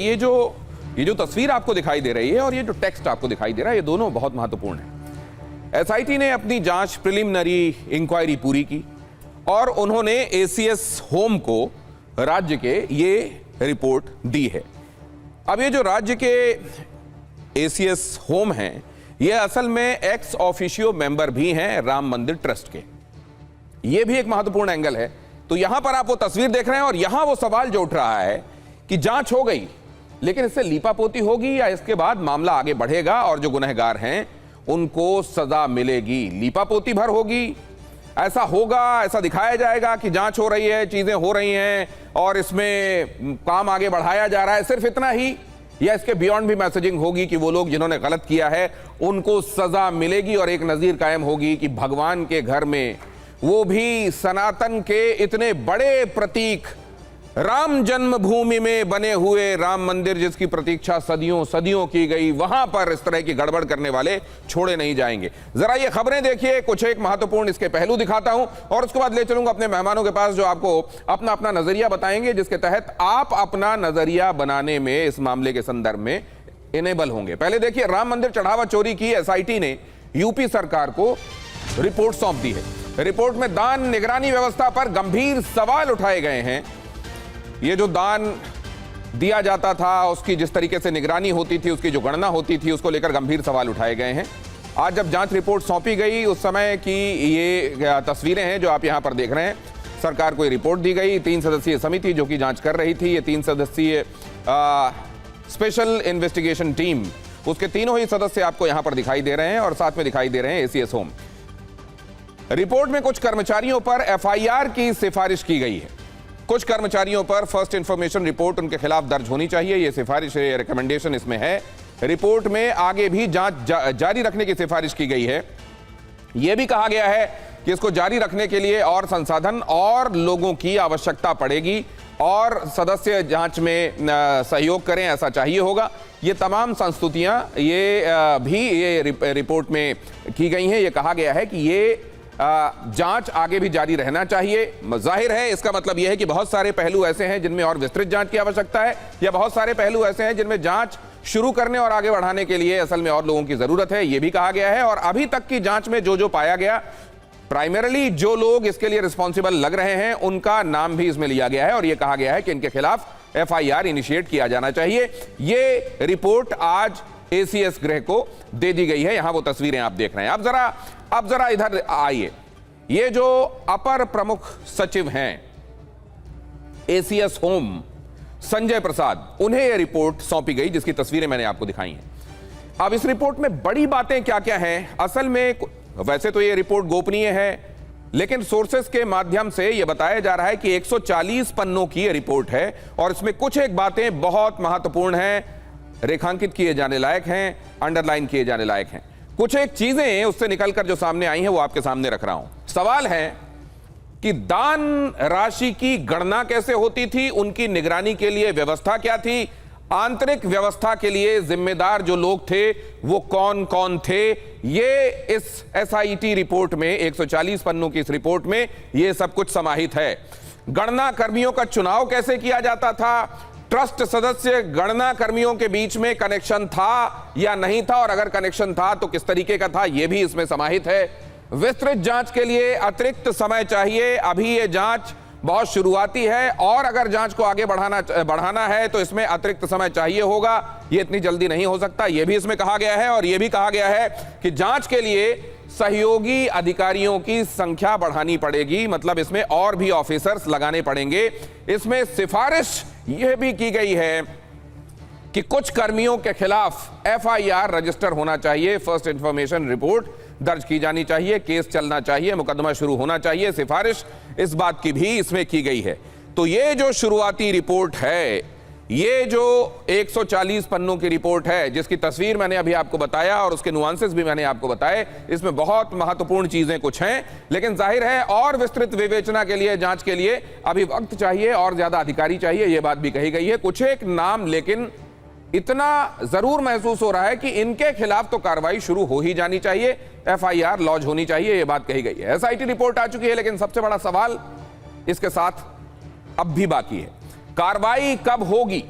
ये जो तस्वीर आपको दिखाई दे रही है और ये जो टेक्स्ट आपको दिखाई दे रहा है, ये दोनों बहुत महत्वपूर्ण है। एसआईटी ने अपनी जांच प्रिलिमिनरी इंक्वायरी पूरी की और उन्होंने एसीएस होम को राज्य के ये रिपोर्ट दी है। अब ये जो राज्य के एसीएस होम हैं, ये असल में एक्स ऑफिशियो मेंबर भी हैं राम मंदिर ट्रस्ट के। ये भी एक महत्वपूर्ण एंगल है। तो यहां पर आप वो तस्वीर देख रहे हैं और यहां वो सवाल जो उठ रहा है कि जांच हो गई, लेकिन इससे लीपापोती होगी या इसके बाद मामला आगे बढ़ेगा और जो गुनहगार हैं उनको सजा मिलेगी, लीपापोती भर होगी, ऐसा होगा, ऐसा दिखाया जाएगा कि जांच हो रही है, चीजें हो रही हैं और इसमें काम आगे बढ़ाया जा रहा है, सिर्फ इतना ही, या इसके बियॉन्ड भी मैसेजिंग होगी कि वो लोग जिन्होंने गलत किया है उनको सजा मिलेगी और एक नजीर कायम होगी कि भगवान के घर में, वो भी सनातन के इतने बड़े प्रतीक राम जन्मभूमि में बने हुए राम मंदिर, जिसकी प्रतीक्षा सदियों सदियों की गई, वहां पर इस तरह की गड़बड़ करने वाले छोड़े नहीं जाएंगे। जरा ये खबरें देखिए, कुछ एक महत्वपूर्ण इसके पहलू दिखाता हूं और उसके बाद ले चलूंगा अपने मेहमानों के पास जो आपको अपना अपना नजरिया बताएंगे, जिसके तहत आप अपना नजरिया बनाने में इस मामले के संदर्भ में इनेबल होंगे। पहले देखिए, राम मंदिर चढ़ावा चोरी की एसआईटी ने यूपी सरकार को रिपोर्ट सौंप दी है। रिपोर्ट में दान निगरानी व्यवस्था पर गंभीर सवाल उठाए गए हैं। ये जो दान दिया जाता था, उसकी जिस तरीके से निगरानी होती थी, उसकी जो गणना होती थी, उसको लेकर गंभीर सवाल उठाए गए हैं। आज जब जांच रिपोर्ट सौंपी गई, उस समय की ये तस्वीरें हैं जो आप यहां पर देख रहे हैं। सरकार को रिपोर्ट दी गई, 3 सदस्यीय समिति जो कि जांच कर रही थी, ये 3 सदस्यीय स्पेशल इन्वेस्टिगेशन टीम, उसके तीनों ही सदस्य आपको यहां पर दिखाई दे रहे हैं और साथ में दिखाई दे रहे हैं एसीएस होम। रिपोर्ट में कुछ कर्मचारियों पर एफआईआर की सिफारिश की गई है। कुछ कर्मचारियों पर फर्स्ट इंफॉर्मेशन रिपोर्ट उनके खिलाफ दर्ज होनी चाहिए, यह सिफारिश, रिकमेंडेशन इसमें है। रिपोर्ट में आगे भी जांच जारी रखने की सिफारिश की गई है। यह भी कहा गया है कि इसको जारी रखने के लिए और संसाधन और लोगों की आवश्यकता पड़ेगी और सदस्य जांच में सहयोग करें, ऐसा चाहिए होगा। ये तमाम संस्तुतियां ये रिपोर्ट में की गई हैं। ये कहा गया है कि ये जांच आगे भी जारी रहना चाहिए। जाहिर है इसका मतलब यह है कि बहुत सारे पहलू ऐसे हैं जिनमें और विस्तृत जांच की आवश्यकता है, या बहुत सारे पहलू ऐसे हैं जिनमें जांच शुरू करने और आगे बढ़ाने के लिए असल में और लोगों की जरूरत है, यह भी कहा गया है। और अभी तक की जांच में जो जो पाया गया, प्राइमरली जो लोग इसके लिए रिस्पॉन्सिबल लग रहे हैं उनका नाम भी इसमें लिया गया है और यह कहा गया है कि इनके खिलाफ एफआईआर इनिशिएट किया जाना चाहिए। ये रिपोर्ट आज एसीएस गृह को दे दी गई है। यहां वो तस्वीरें आप देख रहे हैं। अब जरा इधर आइए। ये जो अपर प्रमुख सचिव हैं एसीएस होम, संजय प्रसाद, उन्हें यह रिपोर्ट सौंपी गई जिसकी तस्वीरें मैंने आपको दिखाई हैं। अब इस रिपोर्ट में बड़ी बातें क्या क्या हैं? असल में वैसे तो यह रिपोर्ट गोपनीय है, लेकिन सोर्सेस के माध्यम से यह बताया जा रहा है कि 140 पन्नों की यह रिपोर्ट है और इसमें कुछ एक बातें बहुत महत्वपूर्ण हैं, रेखांकित किए जाने लायक हैं, अंडरलाइन किए जाने लायक हैं। कुछ एक चीजें उससे निकलकर जो सामने आई हैं वो आपके सामने रख रहा हूं। सवाल है कि दान राशि की गणना कैसे होती थी, उनकी निगरानी के लिए व्यवस्था क्या थी, आंतरिक व्यवस्था के लिए जिम्मेदार जो लोग थे वो कौन कौन थे। ये इस एसआईटी रिपोर्ट में, 140 पन्नों की इस रिपोर्ट में ये सब कुछ समाहित है। गणना कर्मियों का चुनाव कैसे किया जाता था, ट्रस्ट सदस्य गणना कर्मियों के बीच में कनेक्शन था या नहीं था, और अगर कनेक्शन था तो किस तरीके का था, यह भी इसमें समाहित है। विस्तृत जांच के लिए अतिरिक्त समय चाहिए। अभी यह जांच बहुत शुरुआती है और अगर जांच को आगे बढ़ाना है तो इसमें अतिरिक्त समय चाहिए होगा, यह इतनी जल्दी नहीं हो सकता, यह भी इसमें कहा गया है। और यह भी कहा गया है कि जांच के लिए सहयोगी अधिकारियों की संख्या बढ़ानी पड़ेगी, मतलब इसमें और भी ऑफिसर्स लगाने पड़ेंगे। इसमें सिफारिश यह भी की गई है कि कुछ कर्मियों के खिलाफ एफआईआर रजिस्टर होना चाहिए, फर्स्ट इंफॉर्मेशन रिपोर्ट दर्ज की जानी चाहिए, केस चलना चाहिए, मुकदमा शुरू होना चाहिए। सिफारिश इस बात की भी इसमें की गई है। तो ये जो शुरुआती रिपोर्ट है, ये जो 140 पन्नों की रिपोर्ट है, जिसकी तस्वीर मैंने अभी आपको बताया और उसके नुआंसेस भी मैंने आपको बताए, इसमें बहुत महत्वपूर्ण चीजें कुछ हैं, लेकिन जाहिर है और विस्तृत विवेचना के लिए, जांच के लिए अभी वक्त चाहिए और ज्यादा अधिकारी चाहिए, यह बात भी कही गई है। कुछ एक नाम लेकिन इतना जरूर महसूस हो रहा है कि इनके खिलाफ तो कार्रवाई शुरू हो ही जानी चाहिए, एफआईआर लॉन्च होनी चाहिए, यह बात कही गई है। एसआईटी रिपोर्ट आ चुकी है, लेकिन सबसे बड़ा सवाल इसके साथ अब भी बाकी है, कार्रवाई कब होगी?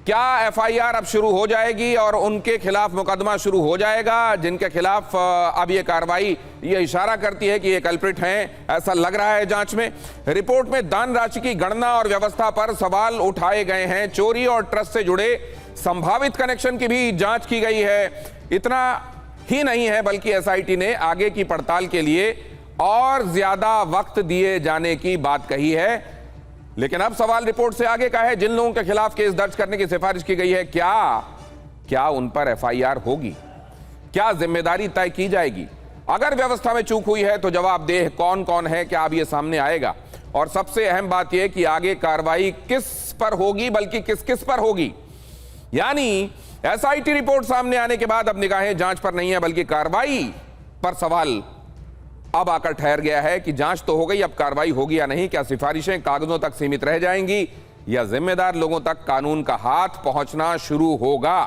क्या एफआईआर अब शुरू हो जाएगी और उनके खिलाफ मुकदमा शुरू हो जाएगा जिनके खिलाफ अब ये कार्रवाई ये इशारा करती है कि ये कल्प्रिट हैं, ऐसा लग रहा है जांच में। रिपोर्ट में दान राशि की गणना और व्यवस्था पर सवाल उठाए गए हैं। चोरी और ट्रस्ट से जुड़े संभावित कनेक्शन की भी जांच की गई है। इतना ही नहीं है बल्कि एसआईटी ने आगे की पड़ताल के लिए और ज्यादा वक्त दिए जाने की बात कही है। लेकिन अब सवाल रिपोर्ट से आगे का है, जिन लोगों के खिलाफ केस दर्ज करने की सिफारिश की गई है, क्या उन पर एफआईआर होगी? क्या जिम्मेदारी तय की जाएगी? अगर व्यवस्था में चूक हुई है तो जवाबदेह कौन कौन है, क्या अब यह सामने आएगा? और सबसे अहम बात यह कि आगे कार्रवाई किस पर होगी, बल्कि किस किस पर होगी। यानी एसआईटी रिपोर्ट सामने आने के बाद अब निगाहें जांच पर नहीं है बल्कि कार्रवाई पर सवाल अब आकर ठहर गया है कि जांच तो हो गई, अब कार्रवाई होगी या नहीं। क्या सिफारिशें कागजों तक सीमित रह जाएंगी या जिम्मेदार लोगों तक कानून का हाथ पहुंचना शुरू होगा?